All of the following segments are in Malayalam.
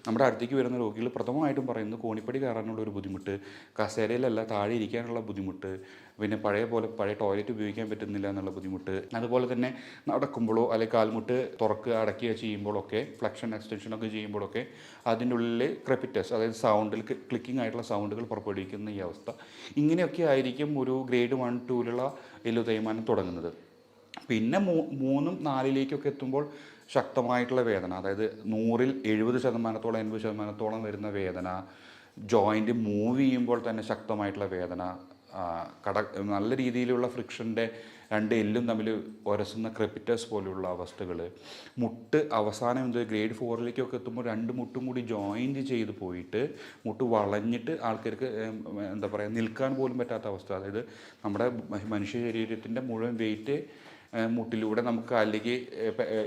നമ്മുടെ അടുത്തേക്ക് വരുന്ന രോഗികൾ പ്രഥമമായിട്ടും പറയുന്നത് കോണിപ്പടി കയറാനുള്ള ഒരു ബുദ്ധിമുട്ട്, കസേരയിലല്ല താഴെ ഇരിക്കാനുള്ള ബുദ്ധിമുട്ട്, പിന്നെ പഴയ ടോയ്ലറ്റ് ഉപയോഗിക്കാൻ പറ്റുന്നില്ല എന്നുള്ള ബുദ്ധിമുട്ട്, അതുപോലെ തന്നെ നടക്കുമ്പോഴോ അല്ലെങ്കിൽ കാൽമുട്ട് തുറക്കുക അടയ്ക്കുക ചെയ്യുമ്പോഴൊക്കെ ഫ്ലെക്ഷൻ എക്സ്റ്റൻഷനൊക്കെ ചെയ്യുമ്പോഴൊക്കെ അതിൻ്റെ ഉള്ളിൽ ക്രെപ്പിറ്റസ്, അതായത് സൗണ്ടിൽ ക്ലിക്കിംഗ് ആയിട്ടുള്ള സൗണ്ടുകൾ പുറപ്പെടുവിക്കുന്ന ഈ അവസ്ഥ. ഇങ്ങനെയൊക്കെ ആയിരിക്കും ഒരു ഗ്രേഡ് 1, 2ലുള്ള എല്ല് തേയ്മാനം തുടങ്ങുന്നത്. പിന്നെ 3, 4ലേക്കൊക്കെ എത്തുമ്പോൾ ശക്തമായിട്ടുള്ള വേദന, അതായത് 100-ൽ 70%, 80% വരുന്ന വേദന, ജോയിൻറ്റ് മൂവ് ചെയ്യുമ്പോൾ തന്നെ ശക്തമായിട്ടുള്ള വേദന, നല്ല രീതിയിലുള്ള ഫ്രിക്ഷൻ്റെ രണ്ട് എല്ലും തമ്മിൽ ഉരസുന്ന ക്രെപ്പിറ്റസ് പോലെയുള്ള അവസ്ഥകൾ, മുട്ട് അവസാനം ഗ്രേഡ് 4ലേക്കൊക്കെ എത്തുമ്പോൾ രണ്ട് മുട്ടും കൂടി ജോയിൻറ്റ് ചെയ്ത് പോയിട്ട് മുട്ട് വളഞ്ഞിട്ട് ആൾക്കാർക്ക് എന്താ പറയുക നിൽക്കാൻ പോലും പറ്റാത്ത അവസ്ഥ. അതായത് നമ്മുടെ മനുഷ്യ ശരീരത്തിൻ്റെ മുഴുവൻ വെയിറ്റ് മുട്ടിലൂടെ നമുക്ക് കാലിലേക്ക്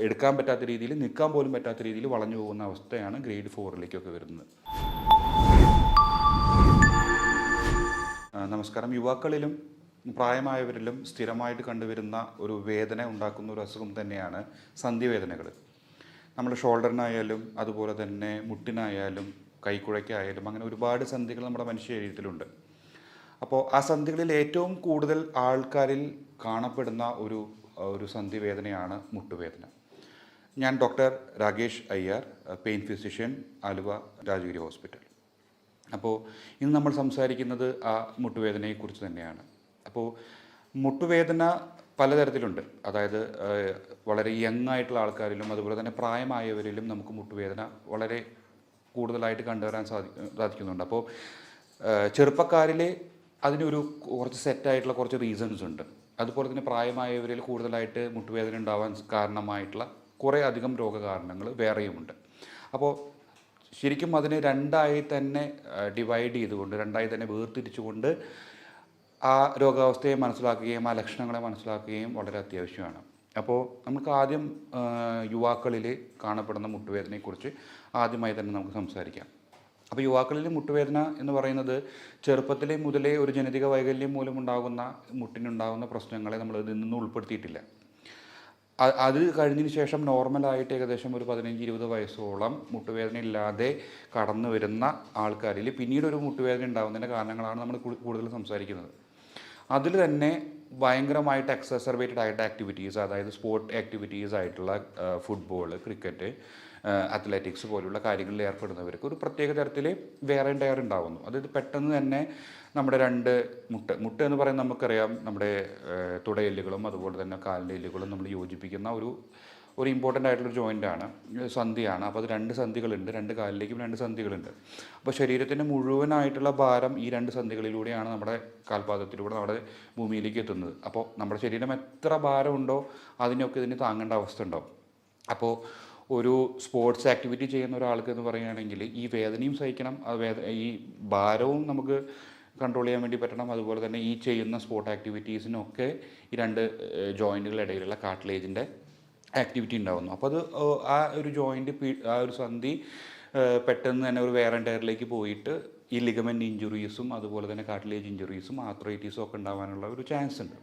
എടുക്കാൻ പറ്റാത്ത രീതിയിൽ, നിൽക്കാൻ പോലും പറ്റാത്ത രീതിയിൽ വളഞ്ഞു പോകുന്ന അവസ്ഥയാണ് ഗ്രേഡ് 4ലേക്കൊക്കെ വരുന്നത്. നമസ്കാരം. യുവാക്കളിലും പ്രായമായവരിലും സ്ഥിരമായിട്ട് കണ്ടുവരുന്ന ഒരു വേദന ഉണ്ടാക്കുന്ന ഒരു അസുഖം തന്നെയാണ് സന്ധിവേദനകൾ. നമ്മുടെ ഷോൾഡറിനായാലും അതുപോലെ തന്നെ മുട്ടിനായാലും കൈക്കുഴയ്ക്കായാലും അങ്ങനെ ഒരുപാട് സന്ധികൾ നമ്മുടെ മനുഷ്യ ശരീരത്തിലുണ്ട്. അപ്പോൾ ആ സന്ധികളിൽ ഏറ്റവും കൂടുതൽ ആൾക്കാരിൽ കാണപ്പെടുന്ന ഒരു സന്ധിവേദനയാണ് മുട്ടുവേദന. ഞാൻ doctor Rakesh Iyer, pain physician, Aluva Rajagiri hospital. അപ്പോൾ ഇന്ന് നമ്മൾ സംസാരിക്കുന്നത് ആ മുട്ടുവേദനയെക്കുറിച്ച് തന്നെയാണ്. അപ്പോൾ മുട്ടുവേദന പലതരത്തിലുണ്ട്. അതായത് വളരെ യങ് ആയിട്ടുള്ള ആൾക്കാരിലും അതുപോലെ തന്നെ പ്രായമായവരിലും നമുക്ക് മുട്ടുവേദന വളരെ കൂടുതലായിട്ട് കണ്ടുവരാൻ സാധിക്കുന്നുണ്ട്. അപ്പോൾ ചെറുപ്പക്കാരിൽ അതിനൊരു കുറച്ച് സെറ്റായിട്ടുള്ള കുറച്ച് റീസൺസ് ഉണ്ട്. അതുപോലെ തന്നെ പ്രായമായവരിൽ കൂടുതലായിട്ട് മുട്ടുവേദന ഉണ്ടാവാൻ കാരണമായിട്ടുള്ള കുറേ അധികം രോഗകാരണങ്ങൾ വേറെയുമുണ്ട്. അപ്പോൾ ശരിക്കും അതിനെ രണ്ടായി തന്നെ ഡിവൈഡ് ചെയ്തുകൊണ്ട്, രണ്ടായി തന്നെ വേർതിരിച്ചുകൊണ്ട് ആ രോഗാവസ്ഥയെ മനസ്സിലാക്കുകയും ആ ലക്ഷണങ്ങളെ മനസ്സിലാക്കുകയും വളരെ അത്യാവശ്യമാണ്. അപ്പോൾ നമുക്ക് ആദ്യം യുവാക്കളിൽ കാണപ്പെടുന്ന മുട്ടുവേദനയെക്കുറിച്ച് ആദ്യമായി തന്നെ നമുക്ക് സംസാരിക്കാം. അപ്പോൾ യുവാക്കളിൽ മുട്ടുവേദന എന്ന് പറയുന്നത് ചെറുപ്പത്തിലെ മുതലേ ഒരു ജനിതക വൈകല്യം മൂലമുണ്ടാകുന്ന മുട്ടിനുണ്ടാകുന്ന പ്രശ്നങ്ങളെ നമ്മൾ ഇതിൽ നിന്ന് ഉൾപ്പെടുത്തിയിട്ടില്ല. അത് കഴിഞ്ഞതിന് ശേഷം നോർമലായിട്ട് ഏകദേശം ഒരു 15-20 വയസ്സോളം മുട്ടുവേദന ഇല്ലാതെ കടന്നു വരുന്ന ആൾക്കാരിൽ പിന്നീട് ഒരു മുട്ടുവേദന ഉണ്ടാകുന്നതിൻ്റെ കാരണങ്ങളാണ് നമ്മൾ കൂടുതൽ സംസാരിക്കുന്നത്. അതിൽ തന്നെ ഭയങ്കരമായിട്ട് എക്സസർബേറ്റഡ് ആയിട്ട് ആക്ടിവിറ്റീസ്, അതായത് സ്പോർട്ട് ആക്ടിവിറ്റീസ് ആയിട്ടുള്ള ഫുട്ബോൾ, ക്രിക്കറ്റ്, അത്ലറ്റിക്സ് പോലുള്ള കാര്യങ്ങളിൽ ഏർപ്പെടുന്നവർക്ക് ഒരു പ്രത്യേക തരത്തിൽ വേറെ ആൻഡ് ടയർ ഉണ്ടാകുന്നു. അതായത് പെട്ടെന്ന് തന്നെ നമ്മുടെ മുട്ട് എന്ന് പറയുന്നത് നമുക്കറിയാം, നമ്മുടെ തുടയെല്ലുകളും അതുപോലെ തന്നെ കാലിൻ്റെ എല്ലുകളും നമ്മൾ യോജിപ്പിക്കുന്ന ഒരു ഇമ്പോർട്ടൻ്റ് ആയിട്ടുള്ളൊരു ജോയിൻ്റാണ്, സന്ധിയാണ്. അപ്പോൾ അത് 2 സന്ധികളുണ്ട്, 2 കാലിലേക്കും 2 സന്ധികളുണ്ട്. അപ്പോൾ ശരീരത്തിൻ്റെ മുഴുവനായിട്ടുള്ള ഭാരം ഈ 2 സന്ധികളിലൂടെയാണ് നമ്മുടെ കാൽപാദത്തിലൂടെ നമ്മുടെ ഭൂമിയിലേക്ക് എത്തുന്നത്. അപ്പോൾ നമ്മുടെ ശരീരം എത്ര ഭാരമുണ്ടോ അതിനൊക്കെ ഇതിന് താങ്ങേണ്ട അവസ്ഥ ഉണ്ടാവും. അപ്പോൾ ഒരു സ്പോർട്സ് ആക്ടിവിറ്റി ചെയ്യുന്ന ഒരാൾക്ക് എന്ന് പറയുകയാണെങ്കിൽ ഈ വേദനയും സഹിക്കണം, ഈ ഭാരവും നമുക്ക് കൺട്രോൾ ചെയ്യാൻ വേണ്ടി പറ്റണം. അതുപോലെ തന്നെ ഈ ചെയ്യുന്ന സ്പോർട്ട് ആക്ടിവിറ്റീസിനൊക്കെ ഈ 2 ജോയിൻറ്റുകളുടെ ഇടയിലുള്ള കാർട്ടിലേജിൻ്റെ ആക്ടിവിറ്റി ഉണ്ടാകുന്നു. അപ്പോൾ അത് ആ ഒരു ആ ഒരു സന്ധി പെട്ടെന്ന് തന്നെ ഒരു വേറെ ടയറിലേക്ക് പോയിട്ട് ഈ ലിഗമെൻ്റ് ഇഞ്ചുറീസും അതുപോലെ തന്നെ കാർട്ടിലേജ് ഇഞ്ചുറീസും ആർത്രൈറ്റീസും ഒക്കെ ഉണ്ടാകാനുള്ള ഒരു ചാൻസ് ഉണ്ട്.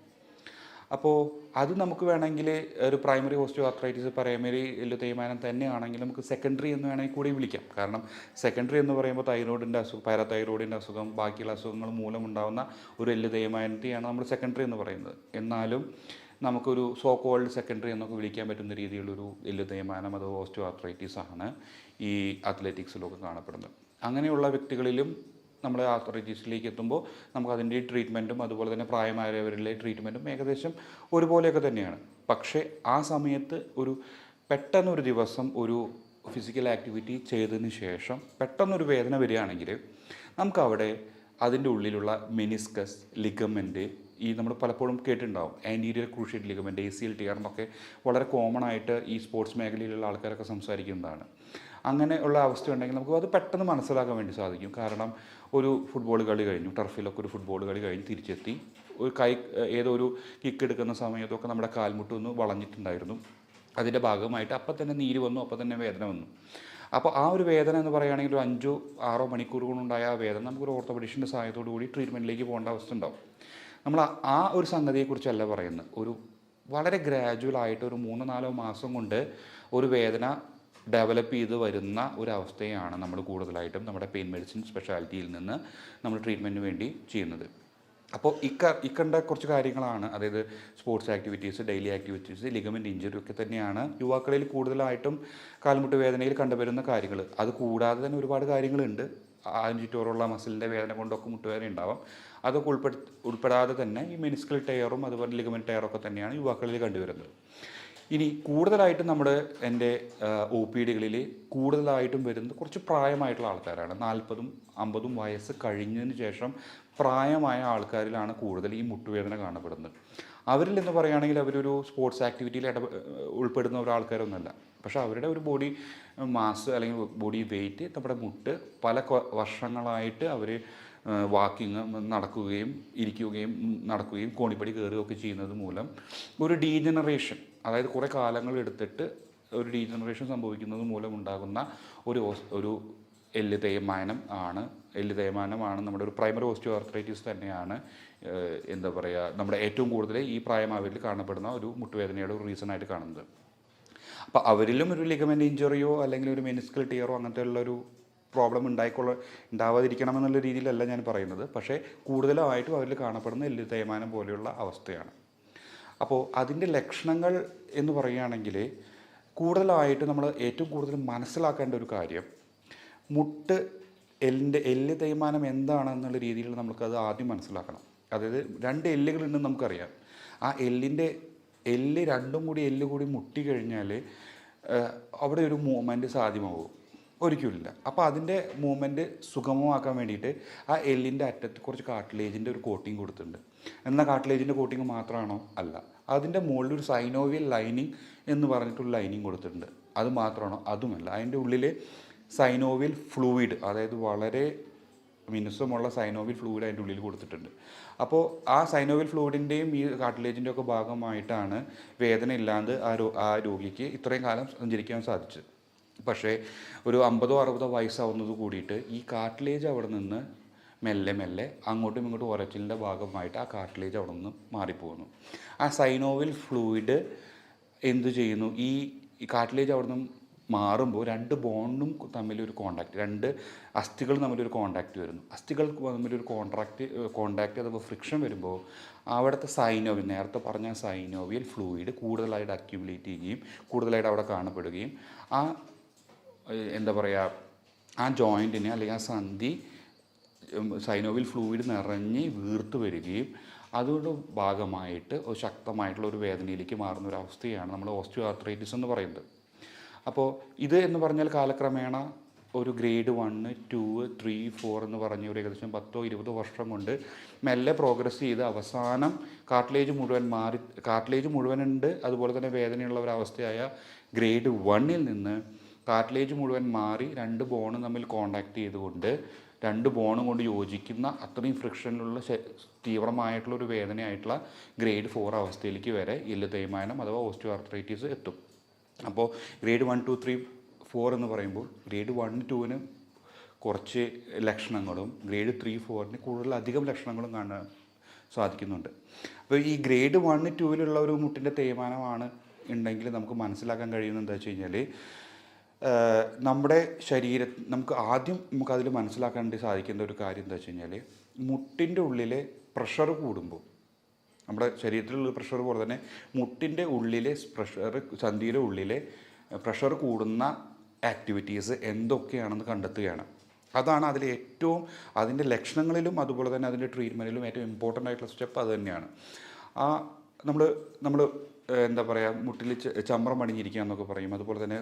അപ്പോൾ അത് നമുക്ക് വേണമെങ്കിൽ ഒരു പ്രൈമറി ഓസ്റ്റിയോ ആർത്രൈറ്റിസ്, പ്രൈമറി എല്ല് തേയ്മാനം തന്നെയാണെങ്കിൽ നമുക്ക് സെക്കൻഡറി എന്ന് വേണമെങ്കിൽ കൂടി വിളിക്കാം. കാരണം സെക്കൻഡറി എന്ന് പറയുമ്പോൾ പാരാതൈറോയിഡിൻ്റെ അസുഖം, ബാക്കിയുള്ള അസുഖങ്ങൾ മൂലമുണ്ടാകുന്ന ഒരു എല്ല് തേയ്മാനത്തെയാണ് നമ്മൾ സെക്കൻഡറി എന്ന് പറയുന്നത്. എന്നാലും നമുക്കൊരു സോ കോൾഡ് സെക്കൻഡറി എന്നൊക്കെ വിളിക്കാൻ പറ്റുന്ന രീതിയിലുള്ളൊരു എല്ല് തേയ്മാനം, അത് ഓസ്റ്റിയോ ആർത്രൈറ്റിസ് ആണ് ഈ അത്ലറ്റിക്സിലൊക്കെ കാണപ്പെടുന്നത്. അങ്ങനെയുള്ള വ്യക്തികളിലും നമ്മൾ ആർത്രൈറ്റിസിലേക്ക് എത്തുമ്പോൾ നമുക്ക് അതിൻ്റെ ട്രീറ്റ്മെൻറ്റും അതുപോലെ തന്നെ പ്രായമായവരിലെ ട്രീറ്റ്മെൻറ്റും ഏകദേശം ഒരുപോലെയൊക്കെ തന്നെയാണ്. പക്ഷേ ആ സമയത്ത് പെട്ടെന്നൊരു ദിവസം ഒരു ഫിസിക്കൽ ആക്ടിവിറ്റി ചെയ്തതിന് ശേഷം പെട്ടെന്നൊരു വേദന വരികയാണെങ്കിൽ നമുക്കവിടെ അതിൻ്റെ ഉള്ളിലുള്ള മെനിസ്കസ്, ലിഗമെൻറ്റ്, ഈ നമ്മൾ പലപ്പോഴും കേട്ടിട്ടുണ്ടാവും ആൻറ്റീരിയർ ക്രൂഷ്യറ്റ് ലിഗമെൻറ്റ്, ACL ടിയർ എന്നൊക്കെ വളരെ കോമൺ ആയിട്ട് ഈ സ്പോർട്സ് മേഖലയിലുള്ള ആൾക്കാരൊക്കെ സംസാരിക്കുന്നതാണ്. അങ്ങനെ ഉള്ള അവസ്ഥ ഉണ്ടെങ്കിൽ നമുക്ക് അത് പെട്ടെന്ന് മനസ്സിലാക്കാൻ വേണ്ടി സാധിക്കും. കാരണം ഒരു ഫുട്ബോൾ കളി കഴിഞ്ഞു, ടർഫിലൊക്കെ ഒരു ഫുട്ബോൾ കളി കഴിഞ്ഞ് തിരിച്ചെത്തി ഏതോ ഒരു കിക്ക് എടുക്കുന്ന സമയത്തൊക്കെ നമ്മുടെ കാൽമുട്ടൊന്ന് വളഞ്ഞിട്ടുണ്ടായിരുന്നു. അതിൻ്റെ ഭാഗമായിട്ട് അപ്പം തന്നെ നീര് വന്നു, അപ്പം തന്നെ വേദന വന്നു. അപ്പോൾ ആ ഒരു വേദന എന്ന് പറയുകയാണെങ്കിൽ ഒരു 5-6 മണിക്കൂർ കൊണ്ടുണ്ടായ ആ വേദന നമുക്കൊരു ഓർത്തോപെഡിഷൻ്റെ സഹായത്തോടു കൂടി ട്രീറ്റ്മെൻറ്റിലേക്ക് പോകേണ്ട അവസ്ഥ ഉണ്ടാവും. നമ്മൾ ആ ഒരു സംഗതിയെക്കുറിച്ചല്ല പറയുന്നത്. വളരെ ഗ്രാജുവലായിട്ട് ഒരു 3-4 മാസം കൊണ്ട് ഒരു വേദന ഡെവലപ്പ് ചെയ്ത് വരുന്ന ഒരവസ്ഥയാണ് നമ്മൾ കൂടുതലായിട്ടും നമ്മുടെ പെയിൻ മെഡിസിൻ സ്പെഷ്യാലിറ്റിയിൽ നിന്ന് നമ്മൾ ട്രീറ്റ്മെൻറ്റിന് വേണ്ടി ചെയ്യുന്നത്. അപ്പോൾ ഇക്കണ്ട കുറച്ച് കാര്യങ്ങളാണ്, അതായത് sports activities, daily activities, ligament injury ഒക്കെ തന്നെയാണ് യുവാക്കളിൽ കൂടുതലായിട്ടും കാൽമുട്ട് വേദനയിൽ കണ്ടുവരുന്ന കാര്യങ്ങൾ. അത് കൂടാതെ തന്നെ ഒരുപാട് കാര്യങ്ങളുണ്ട്. അതിന് ചുറ്റോറുള്ള മസിലിൻ്റെ വേദന കൊണ്ടൊക്കെ മുട്ടുവേദന ഉണ്ടാവാം. അതൊക്കെ ഉൾപ്പെടാതെ തന്നെ ഈ മെനിസ്കൽ ടയറും അതുപോലെ ലിഗമെൻറ്റ് ടയറൊക്കെ തന്നെയാണ് യുവാക്കളിൽ കണ്ടുവരുന്നത്. ഇനി കൂടുതലായിട്ടും എൻ്റെ ഒ പി ഡികളിൽ കൂടുതലായിട്ടും വരുന്നത് കുറച്ച് പ്രായമായിട്ടുള്ള ആൾക്കാരാണ്. 40ഉം 50ഉം വയസ്സ് കഴിഞ്ഞതിന് ശേഷം പ്രായമായ ആൾക്കാരിലാണ് കൂടുതൽ ഈ മുട്ടുവേദന കാണപ്പെടുന്നത്. അവരിൽ എന്ന് പറയുകയാണെങ്കിൽ അവരൊരു സ്പോർട്സ് ആക്ടിവിറ്റിയിൽ ഉൾപ്പെടുന്ന ഒരാൾക്കാരൊന്നുമല്ല. പക്ഷേ അവരുടെ ഒരു ബോഡി മാസ് അല്ലെങ്കിൽ ബോഡി വെയ്റ്റ് നമ്മുടെ മുട്ട് പല വർഷങ്ങളായിട്ട് അവർ വാക്കിങ് നടക്കുകയും ഇരിക്കുകയും നടക്കുകയും കോണിപ്പടി കയറുകയൊക്കെ ചെയ്യുന്നത് മൂലം ഒരു ഡീജനറേഷൻ, അതായത് കുറേ കാലങ്ങൾ എടുത്തിട്ട് ഒരു ഡീജനറേഷൻ സംഭവിക്കുന്നത് മൂലം ഉണ്ടാകുന്ന ഒരു എല്ല് തേയ്മാനമാണ് നമ്മുടെ ഒരു പ്രൈമറി ഓസ്റ്റിയോ ആർത്രൈറ്റിസ് തന്നെയാണ് എന്താ പറയുക നമ്മുടെ ഏറ്റവും കൂടുതൽ ഈ പ്രായമായവരിൽ കാണപ്പെടുന്ന ഒരു മുട്ടുവേദനയുടെ ഒരു റീസണായിട്ട് കാണുന്നത്. അപ്പോൾ അവരിലും ഒരു ലിഗമെൻ്റ് ഇഞ്ചുറിയോ അല്ലെങ്കിൽ ഒരു മെനിസ്കൽ ടിയറോ അങ്ങനത്തെ ഉള്ളൊരു പ്രോബ്ലം ഉണ്ടാവാതിരിക്കണമെന്നുള്ള രീതിയിലല്ല ഞാൻ പറയുന്നത്. പക്ഷേ കൂടുതലായിട്ടും അവരിൽ കാണപ്പെടുന്ന എല്ല് തേയ്മാനം പോലെയുള്ള അവസ്ഥയാണ്. അപ്പോൾ അതിൻ്റെ ലക്ഷണങ്ങൾ എന്ന് പറയുകയാണെങ്കിൽ കൂടുതലായിട്ട് നമ്മൾ ഏറ്റവും കൂടുതൽ മനസ്സിലാക്കേണ്ട ഒരു കാര്യം, എല്ല് തേയ്മാനം എന്താണെന്നുള്ള രീതിയിൽ നമുക്കത് ആദ്യം മനസ്സിലാക്കണം. അതായത് 2 എല്ലുകളുണ്ടെന്ന് നമുക്കറിയാം. ആ എല്ല് രണ്ടും കൂടി മുട്ടി കഴിഞ്ഞാൽ അവിടെ ഒരു മൂവ്മെൻറ്റ് സാധ്യമാകും? ഒരിക്കലുമില്ല. അപ്പോൾ അതിൻ്റെ മൂവ്മെൻറ്റ് സുഗമമാക്കാൻ വേണ്ടിയിട്ട് ആ എല്ലിൻ്റെ അറ്റത്ത് കുറച്ച് കാർട്ടിലേജിൻ്റെ ഒരു കോട്ടിങ് കൊടുത്തിട്ടുണ്ട്. എന്നാൽ കാർട്ടിലേജിൻ്റെ കോട്ടിങ് മാത്രമാണോ? അല്ല. അതിൻ്റെ മുകളിൽ ഒരു സൈനോവിയൽ ലൈനിങ് എന്ന് പറഞ്ഞിട്ടൊരു ലൈനിങ് കൊടുത്തിട്ടുണ്ട്. അത് മാത്രമാണോ? അതുമല്ല. അതിൻ്റെ ഉള്ളിൽ സൈനോവിയൽ ഫ്ലൂയിഡ്, അതായത് വളരെ മിനുസമുള്ള സൈനോവിയൽ ഫ്ലൂയിഡ് അതിൻ്റെ ഉള്ളിൽ കൊടുത്തിട്ടുണ്ട്. അപ്പോൾ ആ സൈനോവിയൽ ഫ്ലൂയിഡിൻ്റെയും ഈ കാർട്ടിലേജിൻ്റെ ഒക്കെ ഭാഗമായിട്ടാണ് വേദന ഇല്ലാണ്ട് ആ രോഗിക്ക് ഇത്രയും കാലം സഞ്ചരിക്കാൻ സാധിച്ചത്. പക്ഷേ ഒരു 50 or 60 വയസ്സാവുന്നത് കൂടിയിട്ട് ഈ കാർട്ടിലേജ് അവിടെ നിന്ന് മെല്ലെ അങ്ങോട്ടും ഇങ്ങോട്ടും ഉരച്ചിലിൻ്റെ ഭാഗമായിട്ട് ആ കാർട്ടിലേജ് അവിടെ നിന്ന് മാറിപ്പോകുന്നു. ആ സൈനോവിയൽ ഫ്ലൂയിഡ് എന്തു ചെയ്യുന്നു? ഈ കാർട്ടിലേജ് അവിടെ നിന്ന് മാറുമ്പോൾ 2 ബോണ്ടും തമ്മിലൊരു കോണ്ടാക്ട്, 2 അസ്ഥികൾ തമ്മിലൊരു കോണ്ടാക്ട് വരുന്നു. അസ്ഥികൾ തമ്മിലൊരു കോണ്ടാക്ട് അഥവാ ഫ്രിക്ഷൻ വരുമ്പോൾ അവിടുത്തെ നേരത്തെ പറഞ്ഞ സൈനോവിയൽ ഫ്ലൂയിഡ് കൂടുതലായിട്ട് അക്യുമുലേറ്റ് ചെയ്യുകയും കൂടുതലായിട്ട് അവിടെ കാണപ്പെടുകയും എന്താ പറയുക ആ ജോയിൻറ്റിനെ അല്ലെങ്കിൽ ആ സന്ധി സൈനോവിയൽ ഫ്ലൂയിഡ് നിറഞ്ഞ് വീർത്ത് വരികയും അതുകൊണ്ട് ഭാഗമായിട്ട് ഒരു ശക്തമായിട്ടുള്ള ഒരു വേദനയിലേക്ക് മാറുന്ന ഒരു അവസ്ഥയാണ് നമ്മൾ ഓസ്റ്റിയോ ആർത്രൈറ്റിസ് എന്ന് പറയുന്നത്. അപ്പോൾ ഇത് എന്ന് പറഞ്ഞാൽ കാലക്രമേണ ഒരു ഗ്രേഡ് 1, 2, 3, 4 എന്ന് പറഞ്ഞ് ഒരു ഏകദേശം 10-20 വർഷം കൊണ്ട് മെല്ലെ പ്രോഗ്രസ് ചെയ്ത് അവസാനം കാർട്ടിലേജ് മുഴുവനുണ്ട്, അതുപോലെ തന്നെ വേദനയുള്ള ഒരവസ്ഥയായ ഗ്രേഡ് 1-ൽ നിന്ന് കാർട്ടിലേജ് മുഴുവൻ മാറി 2 ബോണ് തമ്മിൽ കോണ്ടാക്ട് ചെയ്തുകൊണ്ട് 2 ബോണും കൊണ്ട് യോജിക്കുന്ന അത്രയും ഫ്രിക്ഷനിലുള്ള തീവ്രമായിട്ടുള്ള ഒരു വേദനയായിട്ടുള്ള ഗ്രേഡ് 4 അവസ്ഥയിലേക്ക് വരെ എല്ല് തേയ്മാനം അഥവാ ഓസ്റ്റിയോ ആർത്രൈറ്റിസ് എത്തും. അപ്പോൾ ഗ്രേഡ് 1, 2, 3, 4 എന്ന് പറയുമ്പോൾ ഗ്രേഡ് 1, 2-ന് കുറച്ച് ലക്ഷണങ്ങളും ഗ്രേഡ് 3, 4-ന് കൂടുതലധികം ലക്ഷണങ്ങളും കാണാൻ സാധിക്കുന്നുണ്ട്. അപ്പോൾ ഈ ഗ്രേഡ് 1, 2-ലുള്ള ഒരു മുട്ടിൻ്റെ തേയ്മാനമാണ് ഉണ്ടെങ്കിൽ നമുക്ക് മനസ്സിലാക്കാൻ കഴിയുന്നത് എന്താ വെച്ച് കഴിഞ്ഞാൽ നമ്മുടെ നമുക്കതിൽ മനസ്സിലാക്കാൻ സാധിക്കേണ്ട ഒരു കാര്യം എന്താ വെച്ച് കഴിഞ്ഞാൽ മുട്ടിൻ്റെ ഉള്ളിലെ പ്രഷർ കൂടുമ്പോൾ നമ്മുടെ ശരീരത്തിലുള്ള പ്രഷർ പോലെ തന്നെ മുട്ടിൻ്റെ ഉള്ളിലെ സന്ധിയുടെ ഉള്ളിലെ പ്രഷർ കൂടുന്ന ആക്ടിവിറ്റീസ് എന്തൊക്കെയാണെന്ന് കണ്ടെത്തുകയാണ്. അതാണ് അതിൻ്റെ ലക്ഷണങ്ങളിലും അതുപോലെ തന്നെ അതിൻ്റെ ട്രീറ്റ്മെൻറ്റിലും ഏറ്റവും ഇമ്പോർട്ടൻ്റ് ആയിട്ടുള്ള സ്റ്റെപ്പ് അത് തന്നെയാണ്. നമ്മൾ എന്താ പറയുക മുട്ടിൽ ചമ്രം പണിഞ്ഞിരിക്കുക എന്നൊക്കെ പറയും. അതുപോലെ തന്നെ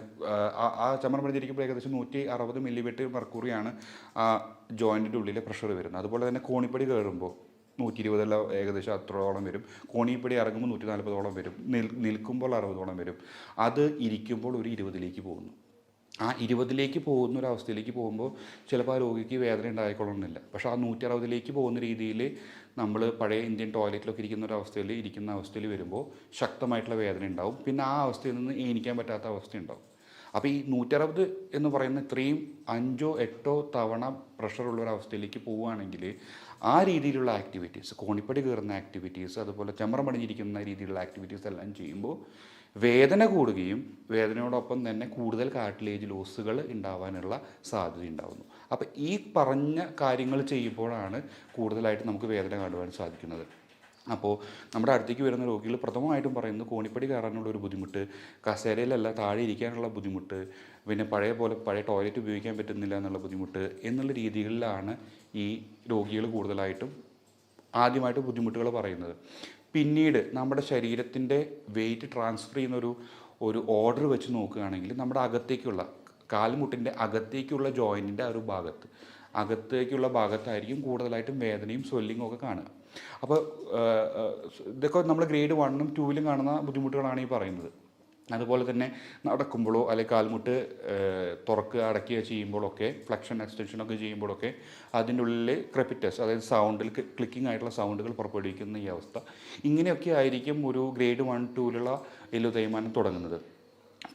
ആ ചമ്രം പണിഞ്ഞിരിക്കുമ്പോൾ ഏകദേശം 160 മില്ലിമീറ്റർ മെർക്കുറിയാണ് ആ ജോയിൻറ്റിൻ്റെ ഉള്ളിലെ പ്രഷർ വരുന്നത്. അതുപോലെ തന്നെ കോണിപ്പടി കയറുമ്പോൾ 120 ഏകദേശം അത്രോളം വരും. കോണിപ്പടി ഇറങ്ങുമ്പോൾ 140 വരും. നിൽക്കുമ്പോൾ 60 വരും. അത് ഇരിക്കുമ്പോൾ ഒരു 20 പോകുന്നു. ആ 20 പോകുന്ന ഒരു അവസ്ഥയിലേക്ക് പോകുമ്പോൾ ചിലപ്പോൾ ആ രോഗിക്ക് വേദന ഉണ്ടായിക്കൊള്ളണമെന്നില്ല. പക്ഷേ ആ 160 പോകുന്ന രീതിയിൽ നമ്മൾ പഴയ ഇന്ത്യൻ ടോയ്ലറ്റിലൊക്കെ ഇരിക്കുന്ന അവസ്ഥയിൽ വരുമ്പോൾ ശക്തമായിട്ടുള്ള വേദന ഉണ്ടാവും. പിന്നെ ആ അവസ്ഥയിൽ നിന്ന് എണീക്കാൻ പറ്റാത്ത അവസ്ഥ ഉണ്ടാവും. അപ്പോൾ ഈ 160 എന്ന് പറയുന്ന ഇത്രയും 5 or 8 തവണ പ്രഷറുള്ളൊരവസ്ഥയിലേക്ക് പോവുകയാണെങ്കിൽ ആ രീതിയിലുള്ള ആക്ടിവിറ്റീസ്, കോണിപ്പടി കയറുന്ന ആക്ടിവിറ്റീസ്, അതുപോലെ ചമ്രം പണിഞ്ഞിരിക്കുന്ന രീതിയിലുള്ള ആക്ടിവിറ്റീസ് എല്ലാം ചെയ്യുമ്പോൾ വേദന കൂടുകയും വേദനയോടൊപ്പം തന്നെ കൂടുതൽ കാർട്ടിലേജ് ലോസുകൾ ഉണ്ടാവാനുള്ള സാധ്യത ഉണ്ടാകുന്നു. അപ്പോൾ ഈ പറഞ്ഞ കാര്യങ്ങൾ ചെയ്യുമ്പോഴാണ് കൂടുതലായിട്ട് നമുക്ക് വേദന കാണുവാൻ സാധിക്കുന്നത്. അപ്പോൾ നമ്മുടെ അടുത്തേക്ക് വരുന്ന രോഗികൾ പ്രഥമമായിട്ടും പറയുന്നത് കോണിപ്പടി കയറാനുള്ള ഒരു ബുദ്ധിമുട്ട്, കസേരയിലല്ല താഴെ ഇരിക്കാനുള്ള ബുദ്ധിമുട്ട്, പിന്നെ പഴയ ടോയ്ലറ്റ് ഉപയോഗിക്കാൻ പറ്റുന്നില്ല എന്നുള്ള ബുദ്ധിമുട്ട് എന്നുള്ള രീതികളിലാണ് ഈ രോഗികൾ കൂടുതലായിട്ടും ആദ്യമായിട്ട് ബുദ്ധിമുട്ടുകൾ പറയുന്നത്. പിന്നീട് നമ്മുടെ ശരീരത്തിൻ്റെ വെയിറ്റ് ട്രാൻസ്ഫർ ചെയ്യുന്ന ഒരു ഓർഡർ വെച്ച് നോക്കുകയാണെങ്കിൽ നമ്മുടെ അകത്തേക്കുള്ള കാൽമുട്ടിൻ്റെ അകത്തേക്കുള്ള ജോയിൻറ്റിൻ്റെ ആ ഒരു അകത്തേക്കുള്ള ഭാഗത്തായിരിക്കും കൂടുതലായിട്ടും വേദനയും സ്വെല്ലിങ്ങും ഒക്കെ കാണുക. അപ്പോൾ ഇതൊക്കെ നമ്മൾ ഗ്രേഡ് 1ഉം 2ലും കാണുന്ന ബുദ്ധിമുട്ടുകളാണ് ഈ പറയുന്നത്. അതുപോലെ തന്നെ നടക്കുമ്പോഴോ അല്ലെങ്കിൽ കാൽമുട്ട് തുറക്കുക അടയ്ക്കുക ചെയ്യുമ്പോഴൊക്കെ ഫ്ലെക്ഷൻ എക്സ്റ്റൻഷനൊക്കെ ചെയ്യുമ്പോഴൊക്കെ അതിൻ്റെ ഉള്ളിൽ ക്രെപ്പിറ്റസ്, അതായത് സൗണ്ടിൽ ക്ലിക്കിംഗ് ആയിട്ടുള്ള സൗണ്ടുകൾ പുറപ്പെടുവിക്കുന്ന ഈ അവസ്ഥ, ഇങ്ങനെയൊക്കെ ആയിരിക്കും ഒരു ഗ്രേഡ് 1, 2ലുള്ള എല്ല് തേയ്മാനം തുടങ്ങുന്നത്.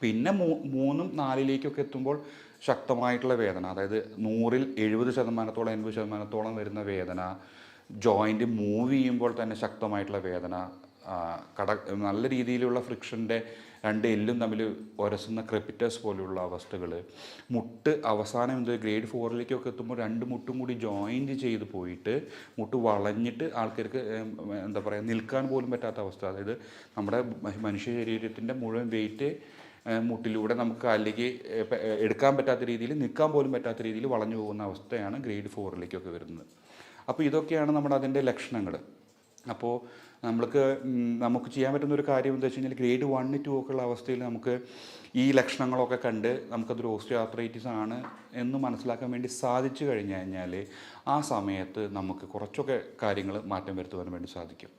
പിന്നെ 3ഉം 4ലേക്കൊക്കെ എത്തുമ്പോൾ ശക്തമായിട്ടുള്ള വേദന, അതായത് 100ൽ 70%, 80% വരുന്ന വേദന, ജോയിൻറ്റ് മൂവ് ചെയ്യുമ്പോൾ തന്നെ ശക്തമായിട്ടുള്ള വേദന, നല്ല രീതിയിലുള്ള ഫ്രിക്ഷൻ്റെ രണ്ട് എല്ലും തമ്മിൽ ഉരസുന്ന ക്രെപ്പിറ്റസ് പോലെയുള്ള അവസ്ഥകൾ, മുട്ട് അവസാനം ഗ്രേഡ് 4ലേക്കൊക്കെ എത്തുമ്പോൾ 2 മുട്ടും കൂടി ജോയിൻറ്റ് ചെയ്ത് പോയിട്ട് മുട്ട് വളഞ്ഞിട്ട് ആൾക്കാർക്ക് എന്താ പറയുക നിൽക്കാൻ പോലും പറ്റാത്ത അവസ്ഥ. അതായത് നമ്മുടെ മനുഷ്യ ശരീരത്തിൻ്റെ മുഴുവൻ വെയിറ്റ് മുട്ടിലൂടെ നമുക്ക് കാലിലേക്ക് എടുക്കാൻ പറ്റാത്ത രീതിയിൽ, നിൽക്കാൻ പോലും പറ്റാത്ത രീതിയിൽ വളഞ്ഞു പോകുന്ന അവസ്ഥയാണ് ഗ്രേഡ് 4ലേക്കൊക്കെ വരുന്നത്. അപ്പോൾ ഇതൊക്കെയാണ് നമ്മുടെ അതിൻ്റെ ലക്ഷണങ്ങൾ. അപ്പോൾ നമുക്ക് ചെയ്യാൻ പറ്റുന്ന ഒരു കാര്യം എന്താ വെച്ച് കഴിഞ്ഞാൽ ഗ്രേഡ് 1, 2 ഒക്കെ ഉള്ള അവസ്ഥയിൽ നമുക്ക് ഈ ലക്ഷണങ്ങളൊക്കെ കണ്ട് നമുക്കതൊരു ഓസ്റ്റിയോആർത്രൈറ്റിസ് ആണ് എന്ന് മനസ്സിലാക്കാൻ വേണ്ടി സാധിച്ചു കഴിഞ്ഞാൽ ആ സമയത്ത് നമുക്ക് കുറച്ചൊക്കെ കാര്യങ്ങൾ മാറ്റം വരുത്തുവാൻ വേണ്ടി സാധിക്കും.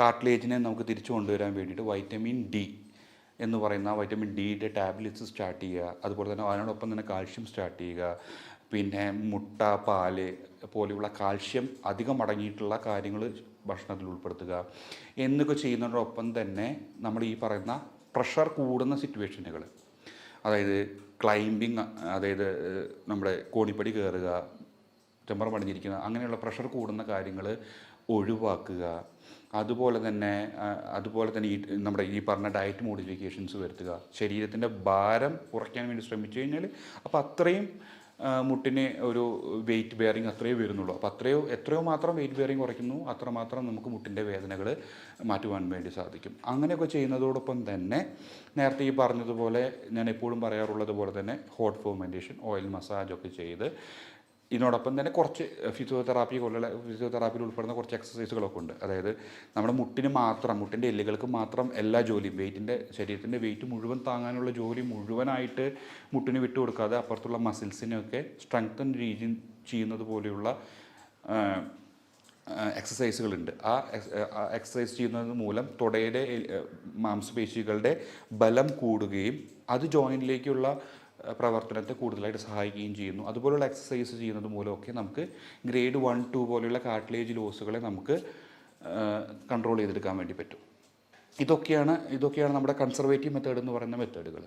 കാർട്ടിലേജിനെ നമുക്ക് തിരിച്ചു കൊണ്ടുവരാൻ വേണ്ടിയിട്ട് വൈറ്റമിൻ ഡി എന്ന് പറയുന്ന വൈറ്റമിൻ ഡിയുടെ ടാബ്ലറ്റ്സ് സ്റ്റാർട്ട് ചെയ്യുക, അതുപോലെ തന്നെ അതിനോടൊപ്പം തന്നെ കാൽഷ്യം സ്റ്റാർട്ട് ചെയ്യുക, പിന്നെ മുട്ട, പാല് പോലെയുള്ള കാൽഷ്യം അധികം അടങ്ങിയിട്ടുള്ള കാര്യങ്ങൾ ഭക്ഷണത്തിൽ ഉൾപ്പെടുത്തുക എന്നൊക്കെ ചെയ്യുന്നതോടൊപ്പം തന്നെ നമ്മൾ ഈ പറയുന്ന പ്രഷർ കൂടുന്ന സിറ്റുവേഷനുകൾ, അതായത് ക്ലൈംബിങ്, അതായത് നമ്മുടെ കോണിപ്പടി കയറുക, ചെമ്പറ പണിഞ്ഞിരിക്കുക, അങ്ങനെയുള്ള പ്രഷർ കൂടുന്ന കാര്യങ്ങൾ ഒഴിവാക്കുക. അതുപോലെ തന്നെ ഈ നമ്മുടെ ഈ പറഞ്ഞ ഡയറ്റ് മോഡിഫിക്കേഷൻസ് വരുത്തുക, ശരീരത്തിൻ്റെ ഭാരം കുറയ്ക്കാൻ വേണ്ടി ശ്രമിച്ചു കഴിഞ്ഞാൽ അപ്പോൾ അത്രയും മുട്ടിന് ഒരു വെയിറ്റ് ബെയറിങ് അത്രയേ വരുന്നുള്ളൂ. അപ്പോൾ എത്രയോ മാത്രം വെയിറ്റ് ബെയറിങ് കുറയ്ക്കുന്നു അത്രമാത്രം നമുക്ക് മുട്ടിൻ്റെ വേദനകൾ മാറ്റുവാൻ വേണ്ടി സാധിക്കും. അങ്ങനെയൊക്കെ ചെയ്യുന്നതോടൊപ്പം തന്നെ നേരത്തെ ഈ പറഞ്ഞതുപോലെ ഞാൻ എപ്പോഴും പറയാറുള്ളത് പോലെ തന്നെ ഹോട്ട് ഫോമെൻറ്റേഷൻ, ഓയിൽ മസാജൊക്കെ ചെയ്ത് ഇതിനോടൊപ്പം തന്നെ കുറച്ച് ഫിസിയോതെറാപ്പിയിൽ ഉൾപ്പെടുന്ന കുറച്ച് എക്സസൈസുകളൊക്കെ ഉണ്ട്. അതായത് നമ്മുടെ മുട്ടിൻ്റെ എല്ലുകൾക്ക് മാത്രം എല്ലാ ജോലിയും ശരീരത്തിൻ്റെ വെയിറ്റ് മുഴുവൻ താങ്ങാനുള്ള ജോലി മുഴുവനായിട്ട് മുട്ടിന് വിട്ടു കൊടുക്കാതെ അപ്പുറത്തുള്ള മസിൽസിനെയൊക്കെ സ്ട്രെങ്തൻ ചെയ്യുന്നത് പോലെയുള്ള എക്സസൈസുകളുണ്ട്. ആ എക്സസൈസ് ചെയ്യുന്നത് മൂലം തുടയുടെ മാംസപേശികളുടെ ബലം കൂടുകയും അത് ജോയിൻറ്റിലേക്കുള്ള പ്രവർത്തനത്തെ കൂടുതലായിട്ട് സഹായിക്കുകയും ചെയ്യുന്നു. അതുപോലുള്ള എക്സസൈസ് ചെയ്യുന്നത് മൂലമൊക്കെ നമുക്ക് ഗ്രേഡ് 1, 2 പോലെയുള്ള കാർട്ടിലേജ് ലോസുകളെ നമുക്ക് കൺട്രോൾ ചെയ്തെടുക്കാൻ വേണ്ടി പറ്റും. ഇതൊക്കെയാണ് നമ്മുടെ കൺസർവേറ്റീവ് മെത്തേഡ് എന്ന് പറയുന്ന മെത്തേഡുകൾ.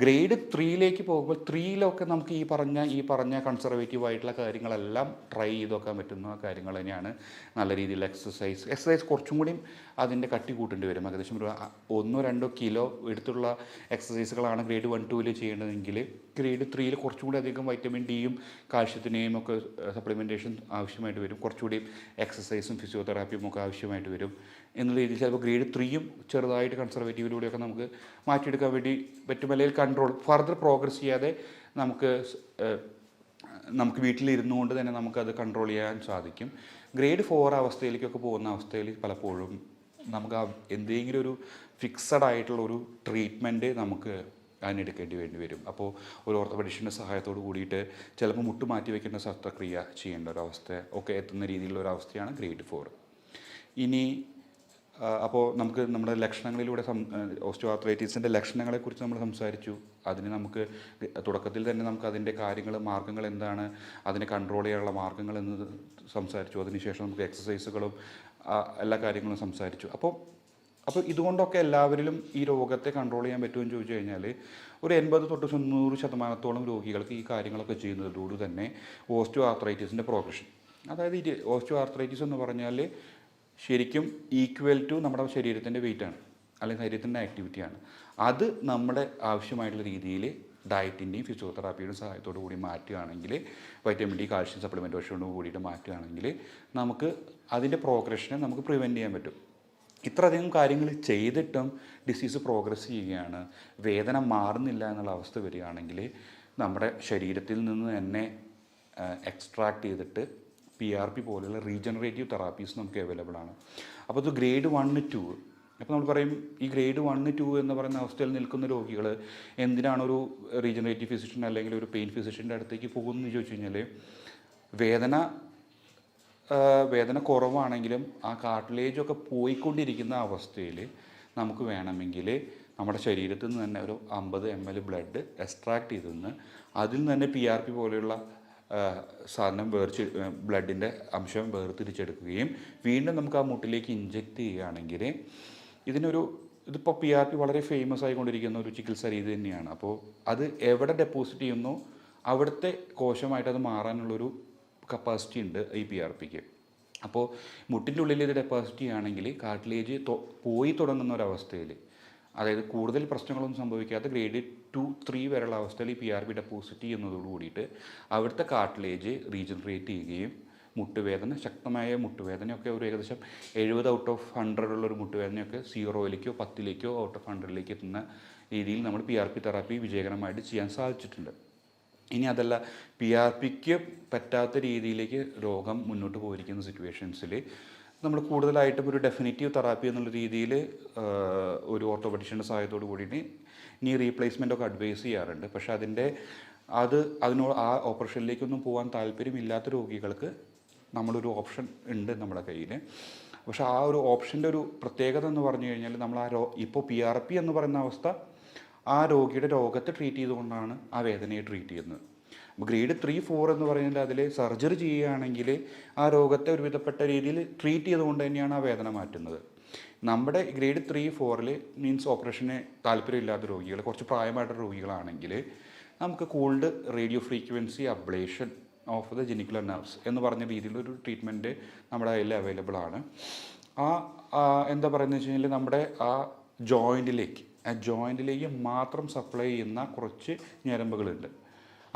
ഗ്രേഡ് 3ലേക്ക് പോകുമ്പോൾ 3ലൊക്കെ നമുക്ക് ഈ പറഞ്ഞ കൺസർവേറ്റീവ് ആയിട്ടുള്ള കാര്യങ്ങളെല്ലാം ട്രൈ ചെയ്ത് നോക്കാൻ പറ്റുന്ന കാര്യങ്ങൾ തന്നെയാണ്. നല്ല രീതിയിലുള്ള എക്സസൈസ് കുറച്ചും കൂടിയും അതിൻ്റെ കട്ടി കൂട്ടേണ്ടി വരും. ഏകദേശം ഒരു 1-2 കിലോ എടുത്തുള്ള എക്സസൈസുകളാണ് ഗ്രേഡ് 1, 2ൽ ചെയ്യേണ്ടതെങ്കിൽ ഗ്രേഡ് 3ൽ കുറച്ചും കൂടി അധികം വൈറ്റമിൻ ഡിയും കാൽഷ്യത്തിനെയും ഒക്കെ സപ്ലിമെൻറ്റേഷൻ ആവശ്യമായിട്ട് വരും. കുറച്ചുകൂടി എക്സസൈസും ഫിസിയോതെറാപ്പിയും ഒക്കെ ആവശ്യമായിട്ട് വരും എന്നുള്ള രീതിയിൽ ചിലപ്പോൾ ഗ്രേഡ് 3യും ചെറുതായിട്ട് കൺസർവേറ്റീവിലൂടെയൊക്കെ നമുക്ക് മാറ്റിയെടുക്കാൻ വേണ്ടി പറ്റും. അല്ലെങ്കിൽ ഫർദർ പ്രോഗ്രസ് ചെയ്യാതെ നമുക്ക് വീട്ടിലിരുന്നു കൊണ്ട് തന്നെ നമുക്കത് കൺട്രോൾ ചെയ്യാൻ സാധിക്കും. ഗ്രേഡ് 4 അവസ്ഥയിലേക്കൊക്കെ പോകുന്ന അവസ്ഥയിൽ പലപ്പോഴും നമുക്ക് എന്തെങ്കിലും ഒരു ഫിക്സഡ് ആയിട്ടുള്ള ഒരു ട്രീറ്റ്മെൻറ്റ് നമുക്ക് അതിനെടുക്കേണ്ടി വേണ്ടി വരും. അപ്പോൾ ഒരു ഓർത്തോപെഡിഷൻ്റെ സഹായത്തോട് കൂടിയിട്ട് ചിലപ്പോൾ മുട്ട് മാറ്റി വയ്ക്കേണ്ട ശസ്ത്രക്രിയ ചെയ്യേണ്ട ഒരവസ്ഥ ഒക്കെ എത്തുന്ന രീതിയിലുള്ള ഒരവസ്ഥയാണ് ഗ്രേഡ് 4. ഇനി അപ്പോൾ നമുക്ക് നമ്മുടെ ലക്ഷണങ്ങളിലൂടെ ഓസ്റ്റിയോആർത്രൈറ്റിസിൻ്റെ ലക്ഷണങ്ങളെക്കുറിച്ച് നമ്മൾ സംസാരിച്ചു. അതിന് നമുക്ക് തുടക്കത്തിൽ തന്നെ നമുക്ക് അതിൻ്റെ മാർഗ്ഗങ്ങൾ എന്താണ്, അതിനെ കൺട്രോൾ ചെയ്യാനുള്ള മാർഗ്ഗങ്ങൾ എന്ന് സംസാരിച്ചു. അതിനുശേഷം നമുക്ക് എക്സസൈസുകളും എല്ലാ കാര്യങ്ങളും സംസാരിച്ചു. അപ്പോൾ ഇതുകൊണ്ടൊക്കെ എല്ലാവരിലും ഈ രോഗത്തെ കൺട്രോൾ ചെയ്യാൻ പറ്റുമെന്ന് ചോദിച്ചു കഴിഞ്ഞാൽ ഒരു 80-90% രോഗികൾക്ക് ഈ കാര്യങ്ങളൊക്കെ ചെയ്യുന്നതോട് തന്നെ ഓസ്റ്റിയോആർത്രൈറ്റിസിൻ്റെ പ്രോഗ്രഷൻ, അതായത് ഈ ഓസ്റ്റിയോആർത്രൈറ്റിസ് എന്ന് പറഞ്ഞാൽ ശരിക്കും ഈക്വൽ ടു നമ്മുടെ ശരീരത്തിൻ്റെ വെയിറ്റാണ് അല്ലെങ്കിൽ ശരീരത്തിൻ്റെ ആക്ടിവിറ്റിയാണ്. അത് നമ്മുടെ ആവശ്യമായിട്ടുള്ള രീതിയിൽ ഡയറ്റിൻ്റെയും ഫിസിയോതെറാപ്പിയുടെയും സഹായത്തോടു കൂടി മാറ്റുകയാണെങ്കിൽ, വൈറ്റമിൻ ഡി കാൽഷ്യം സപ്ലിമെൻറ്റേഷനോട് കൂടിയിട്ട് മാറ്റുകയാണെങ്കിൽ നമുക്ക് അതിൻ്റെ പ്രോഗ്രഷനെ നമുക്ക് പ്രിവെൻറ്റ് ചെയ്യാൻ പറ്റും. ഇത്രയധികം കാര്യങ്ങൾ ചെയ്തിട്ടും ഡിസീസ് പ്രോഗ്രസ് ചെയ്യുകയാണ്, വേദന മാറുന്നില്ല എന്നുള്ള അവസ്ഥ വരികയാണെങ്കിൽ നമ്മുടെ ശരീരത്തിൽ നിന്ന് തന്നെ എക്സ്ട്രാക്ട് ചെയ്തിട്ട് PRP പോലെയുള്ള റീജനറേറ്റീവ് തെറാപ്പീസ് നമുക്ക് അവൈലബിൾ ആണ്. അപ്പോൾ ഇത് ഗ്രേഡ് 1, 2. അപ്പോൾ നമ്മൾ പറയും ഈ ഗ്രേഡ് 1, 2 എന്ന് പറയുന്ന അവസ്ഥയിൽ നിൽക്കുന്ന രോഗികൾ എന്തിനാണ് ഒരു റീജനറേറ്റീവ് ഫിസിഷ്യൻ അല്ലെങ്കിൽ ഒരു പെയിൻ ഫിസിഷ്യൻ്റെ അടുത്തേക്ക് പോകുന്നതെന്ന് ചോദിച്ചു കഴിഞ്ഞാൽ, വേദന കുറവാണെങ്കിലും ആ കാർട്ടിലേജൊക്കെ പോയിക്കൊണ്ടിരിക്കുന്ന അവസ്ഥയിൽ നമുക്ക് വേണമെങ്കിൽ നമ്മുടെ ശരീരത്തിൽ നിന്ന് തന്നെ ഒരു 50 ml ബ്ലഡ് എക്സ്ട്രാക്ട് ചെയ്തെന്ന് അതിൽ നിന്ന് തന്നെ PRP പോലെയുള്ള സാധനം ബ്ലഡിൻ്റെ അംശം വേർതിരിച്ചെടുക്കുകയും വീണ്ടും നമുക്ക് ആ മുട്ടിലേക്ക് ഇഞ്ചെക്റ്റ് ചെയ്യുകയാണെങ്കിൽ ഇതിപ്പോൾ PRP വളരെ ഫേമസ് ആയിക്കൊണ്ടിരിക്കുന്ന ഒരു ചികിത്സാ രീതി തന്നെയാണ്. അപ്പോൾ അത് എവിടെ ഡെപ്പോസിറ്റ് ചെയ്യുന്നോ അവിടുത്തെ കോശമായിട്ട് അത് മാറാനുള്ളൊരു കപ്പാസിറ്റി ഉണ്ട് ഈ PRPക്ക്. അപ്പോൾ മുട്ടിൻ്റെ ഉള്ളിൽ ഇത് ഡെപ്പോസിറ്റ് ചെയ്യുകയാണെങ്കിൽ കാർട്ടിലേജ് പോയി തുടങ്ങുന്ന ഒരവസ്ഥയിൽ, അതായത് കൂടുതൽ പ്രശ്നങ്ങളൊന്നും സംഭവിക്കാത്ത ഗ്രേഡ് 2, 3 വരെയുള്ള അവസ്ഥയിൽ ഈ PRP ഡെപ്പോസിറ്റ് ചെയ്യുന്നതോട് കൂടിയിട്ട് അവിടുത്തെ കാർട്ടിലേജ് റീജനറേറ്റ് ചെയ്യുകയും മുട്ടുവേദന, ശക്തമായ മുട്ടുവേദനയൊക്കെ ഒരു ഏകദേശം 70 ഔട്ട് ഓഫ് 100 ഉള്ളൊരു മുട്ടുവേദനയൊക്കെ 0ലേക്കോ 10ലേക്കോ ഔട്ട് ഓഫ് 100ലേക്ക് എത്തുന്ന രീതിയിൽ നമ്മൾ PRP തെറാപ്പി വിജയകരമായിട്ട് ചെയ്യാൻ സാധിച്ചിട്ടുണ്ട്. ഇനി അതല്ല, PRPക്ക് പറ്റാത്ത രീതിയിലേക്ക് രോഗം മുന്നോട്ട് പോയിരിക്കുന്ന സിറ്റുവേഷൻസിൽ നമ്മൾ കൂടുതലായിട്ടും ഒരു ഡെഫിനിറ്റീവ് തെറാപ്പി എന്നുള്ള രീതിയിൽ ഒരു ഓർത്തോപെഡിഷ്യൻ്റെ സഹായത്തോട് കൂടിയിട്ട് നീ റീപ്ലേസ്മെൻറ്റൊക്കെ അഡ്വൈസ് ചെയ്യാറുണ്ട്. പക്ഷേ അതിനോട് ആ ഓപ്പറേഷനിലേക്കൊന്നും പോകാൻ താല്പര്യമില്ലാത്ത രോഗികൾക്ക് നമ്മളൊരു ഓപ്ഷൻ ഉണ്ട് നമ്മുടെ കയ്യിൽ. പക്ഷേ ആ ഒരു ഓപ്ഷൻ്റെ ഒരു പ്രത്യേകത എന്ന് പറഞ്ഞു കഴിഞ്ഞാൽ നമ്മൾ ഇപ്പോൾ PRP എന്ന് പറയുന്ന അവസ്ഥ ആ രോഗിയുടെ രോഗത്തെ ട്രീറ്റ് ചെയ്തുകൊണ്ടാണ് ആ വേദനയെ ട്രീറ്റ് ചെയ്യുന്നത്. അപ്പോൾ ഗ്രേഡ് 3, 4 എന്ന് പറയുന്നത് അതിൽ സർജറി ചെയ്യുകയാണെങ്കിൽ ആ രോഗത്തെ ഒരുവിധപ്പെട്ട രീതിയിൽ ട്രീറ്റ് ചെയ്തുകൊണ്ട് തന്നെയാണ് ആ വേദന മാറ്റുന്നത്. നമ്മുടെ ഗ്രേഡ് 3, 4 മീൻസ് ഓപ്പറേഷന് താല്പര്യമില്ലാത്ത രോഗികൾ, കുറച്ച് പ്രായമായിട്ടുള്ള രോഗികളാണെങ്കിൽ നമുക്ക് cooled radio frequency ablation of the genicular nerves എന്ന് പറഞ്ഞ രീതിയിലൊരു ട്രീറ്റ്മെൻറ്റ് നമ്മുടെ കയ്യിൽ അവൈലബിൾ ആണ്. എന്താ പറയുന്നത് വെച്ച് കഴിഞ്ഞാൽ നമ്മുടെ ആ ജോയിൻറ്റിലേക്ക് മാത്രം സപ്ലൈ ചെയ്യുന്ന കുറച്ച് ഞരമ്പുകളുണ്ട്.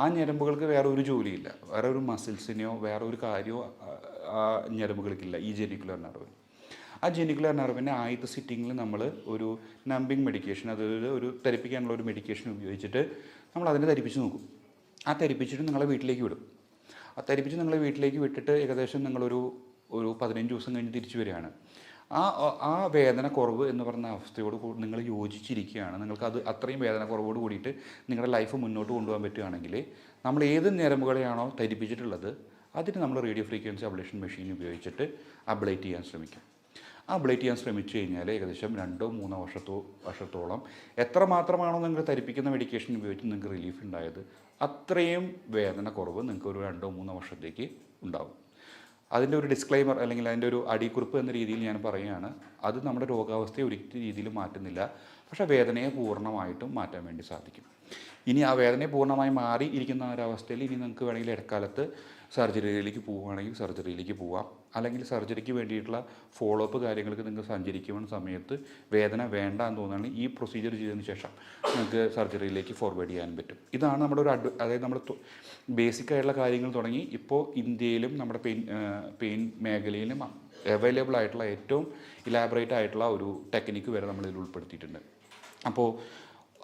ആ ഞരമ്പുകൾക്ക് വേറെ ഒരു ജോലിയില്ല, വേറെ ഒരു മസിൽസിനെയോ വേറെ ഒരു കാര്യമോ ആ ഞരമ്പുകൾക്കില്ല ഈ ജെനിക്കുലർ നെർവിന്. ആ ജെനിക്കുലർ നെർവിൻ്റെ ആദ്യത്തെ സിറ്റിങ്ങിൽ നമ്മൾ ഒരു നമ്പിങ് മെഡിക്കേഷൻ, അതായത് ഒരു തെറിപ്പിക്കാനുള്ള ഒരു മെഡിക്കേഷൻ ഉപയോഗിച്ചിട്ട് നമ്മൾ അതിനെ തരിപ്പിച്ച് നോക്കും. ആ തരിപ്പിച്ചിട്ട് നിങ്ങളെ വീട്ടിലേക്ക് വിടും. ആ തരിപ്പിച്ച് നിങ്ങളെ വീട്ടിലേക്ക് വിട്ടിട്ട് ഏകദേശം നിങ്ങളൊരു 15 ദിവസം കഴിഞ്ഞ് തിരിച്ചു വരികയാണ്. ആ വേദന കുറവ് എന്ന് പറഞ്ഞ അവസ്ഥയോട് നിങ്ങൾ യോജിച്ചിരിക്കുകയാണ്, നിങ്ങൾക്ക് അത്രയും വേദന കുറവോട് കൂടിയിട്ട് നിങ്ങളുടെ ലൈഫ് മുന്നോട്ട് കൊണ്ടുപോകാൻ പറ്റുകയാണെങ്കിൽ നമ്മൾ ഏത് ഞരമ്പുകളെയാണോ തരിപ്പിച്ചിട്ടുള്ളത് അതിന് നമ്മൾ റേഡിയോ ഫ്രീക്വൻസി അബ്ലേഷൻ മെഷീൻ ഉപയോഗിച്ചിട്ട് അബ്ലേറ്റ് ചെയ്യാൻ ശ്രമിക്കും. അബ്ലേറ്റ് ചെയ്യാൻ ശ്രമിച്ചു കഴിഞ്ഞാൽ ഏകദേശം 2-3 വർഷത്തോളം എത്രമാത്രമാണോ നിങ്ങൾ തരിപ്പിക്കുന്ന മെഡിക്കേഷൻ ഉപയോഗിച്ച് നിങ്ങൾക്ക് റിലീഫ് ഉണ്ടായത് അത്രയും വേദന കുറവ് നിങ്ങൾക്ക് ഒരു 2-3 വർഷത്തേക്ക് ഉണ്ടാകും. അതിൻ്റെ ഒരു ഡിസ്ക്ലൈമർ അല്ലെങ്കിൽ അതിൻ്റെ ഒരു അടിക്കുറിപ്പ് എന്ന രീതിയിൽ ഞാൻ പറയുകയാണ്, അത് നമ്മുടെ രോഗാവസ്ഥയെ ഒരു രീതിയിൽ മാറ്റുന്നില്ല, പക്ഷേ വേദനയെ പൂർണ്ണമായിട്ടും മാറ്റാൻ വേണ്ടി സാധിക്കും. ഇനി ആ വേദനയെ പൂർണ്ണമായി മാറി ഇരിക്കുന്ന ഒരവസ്ഥയിൽ ഇനി നിങ്ങൾക്ക് വേണമെങ്കിൽ ഇടക്കാലത്ത് സർജറിയിലേക്ക് പോവുകയാണെങ്കിൽ സർജറിയിലേക്ക് പോവാം, അല്ലെങ്കിൽ സർജറിക്ക് വേണ്ടിയിട്ടുള്ള ഫോളോ അപ്പ് കാര്യങ്ങൾക്ക് നിങ്ങൾ സഞ്ചരിക്കുന്ന സമയത്ത് വേദന വേണ്ട എന്ന് തോന്നുകയാണെങ്കിൽ ഈ പ്രൊസീജിയർ ചെയ്തതിന് ശേഷം നിങ്ങൾക്ക് സർജറിയിലേക്ക് ഫോർവേഡ് ചെയ്യാൻ പറ്റും. ഇതാണ് നമ്മുടെ ഒരു അതായത് നമ്മൾ ബേസിക് ആയിട്ടുള്ള കാര്യങ്ങൾ തുടങ്ങി ഇപ്പോൾ ഇന്ത്യയിലും നമ്മുടെ പെയിൻ മേഖലയിലും അവൈലബിൾ ആയിട്ടുള്ള ഏറ്റവും ഇലാബറേറ്റ് ആയിട്ടുള്ള ഒരു ടെക്നിക്ക് വരെ നമ്മളിതിൽ ഉൾപ്പെടുത്തിയിട്ടുണ്ട്. അപ്പോൾ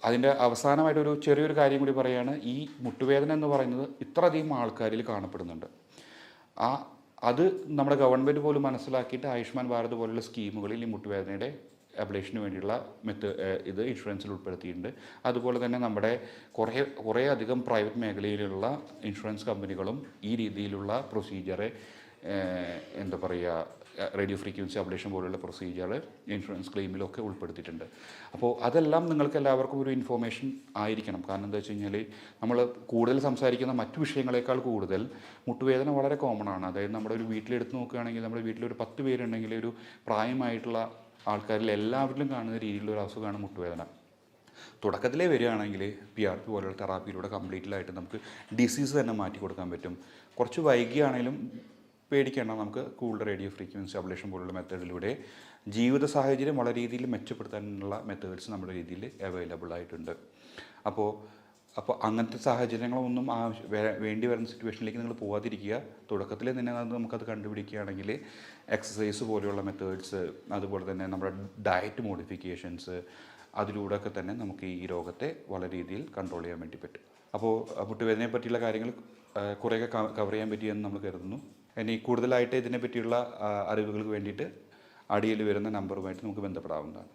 അതിൻ്റെ അവസാനമായിട്ടൊരു ചെറിയൊരു കാര്യം കൂടി പറയുകയാണ്, ഈ മുട്ടുവേദന എന്ന് പറയുന്നത് ഇത്രയധികം ആൾക്കാരിൽ കാണപ്പെടുന്നുണ്ട്. അത് നമ്മുടെ ഗവൺമെൻറ് പോലും മനസ്സിലാക്കിയിട്ട് ആയുഷ്മാൻ ഭാരത് പോലുള്ള സ്കീമുകളിൽ ഈ മുട്ടുവേദനയുടെ അബ്ലേഷന് വേണ്ടിയുള്ള ഇത് ഇൻഷുറൻസിൽ ഉൾപ്പെടുത്തിയിട്ടുണ്ട്. അതുപോലെ തന്നെ നമ്മുടെ കുറേ അധികം പ്രൈവറ്റ് മേഖലയിലുള്ള ഇൻഷുറൻസ് കമ്പനികളും ഈ രീതിയിലുള്ള പ്രൊസീജിയറെ എന്താ പറയുക റേഡിയോ ഫ്രീക്വൻസി അബ്ലേഷൻ പോലുള്ള പ്രൊസീജിയർ ഇൻഷുറൻസ് ക്ലെയിമിലൊക്കെ ഉൾപ്പെടുത്തിയിട്ടുണ്ട്. അപ്പോൾ അതെല്ലാം നിങ്ങൾക്ക് എല്ലാവർക്കും ഒരു ഇൻഫോർമേഷൻ ആയിരിക്കണം. കാരണം എന്താ വെച്ച് കഴിഞ്ഞാൽ നമ്മൾ കൂടുതൽ സംസാരിക്കുന്ന മറ്റു വിഷയങ്ങളെക്കാൾ കൂടുതൽ മുട്ടുവേദന വളരെ കോമൺ ആണ്. അതായത് നമ്മുടെ ഒരു വീട്ടിലെടുത്ത് നോക്കുകയാണെങ്കിൽ നമ്മുടെ വീട്ടിലൊരു 10 പേരുണ്ടെങ്കിൽ ഒരു പ്രായമായിട്ടുള്ള ആൾക്കാരിൽ എല്ലാവരിലും കാണുന്ന രീതിയിലുള്ള ഒരു അസുഖമാണ് മുട്ടുവേദന. തുടക്കത്തിലേ വരികയാണെങ്കിൽ PRP പോലുള്ള തെറാപ്പിയിലൂടെ കംപ്ലീറ്റ്ലായിട്ട് നമുക്ക് ഡിസീസ് തന്നെ മാറ്റി കൊടുക്കാൻ പറ്റും. കുറച്ച് വൈകിയാണെങ്കിലും പേടിക്കേണ്ട, നമുക്ക് കൂൾഡ് റേഡിയോ ഫ്രീക്വൻസി അബ്ലേഷൻ പോലുള്ള മെത്തേഡിലൂടെ ജീവിത സാഹചര്യം വളരെ രീതിയിൽ മെച്ചപ്പെടുത്താനുള്ള മെത്തേഡ്സ് നമ്മുടെ രീതിയിൽ അവൈലബിൾ ആയിട്ടുണ്ട്. അപ്പോൾ അപ്പോൾ അങ്ങനത്തെ സാഹചര്യങ്ങളൊന്നും വേണ്ടി വരുന്ന സിറ്റുവേഷനിലേക്ക് നിങ്ങൾ പോകാതിരിക്കുക. തുടക്കത്തിൽ തന്നെ നമുക്കത് കണ്ടുപിടിക്കുകയാണെങ്കിൽ എക്സസൈസ് പോലെയുള്ള മെത്തേഡ്സ്, അതുപോലെ തന്നെ നമ്മുടെ ഡയറ്റ് മോഡിഫിക്കേഷൻസ്, അതിലൂടെയൊക്കെ തന്നെ നമുക്ക് ഈ രോഗത്തെ വളരെ രീതിയിൽ കൺട്രോൾ ചെയ്യാൻ വേണ്ടി പറ്റും. അപ്പോൾ മുട്ടുവേദനയെ പറ്റിയുള്ള കാര്യങ്ങൾ കുറേയൊക്കെ കവർ ചെയ്യാൻ പറ്റിയെന്ന് നമ്മൾ കരുതുന്നു. ഇനി കൂടുതലായിട്ട് ഇതിനെ പറ്റിയുള്ള അറിവുകൾക്ക് വേണ്ടിയിട്ട് അടിയിൽ വരുന്ന നമ്പറുമായിട്ട് നമുക്ക് ബന്ധപ്പെടാവുന്നതാണ്.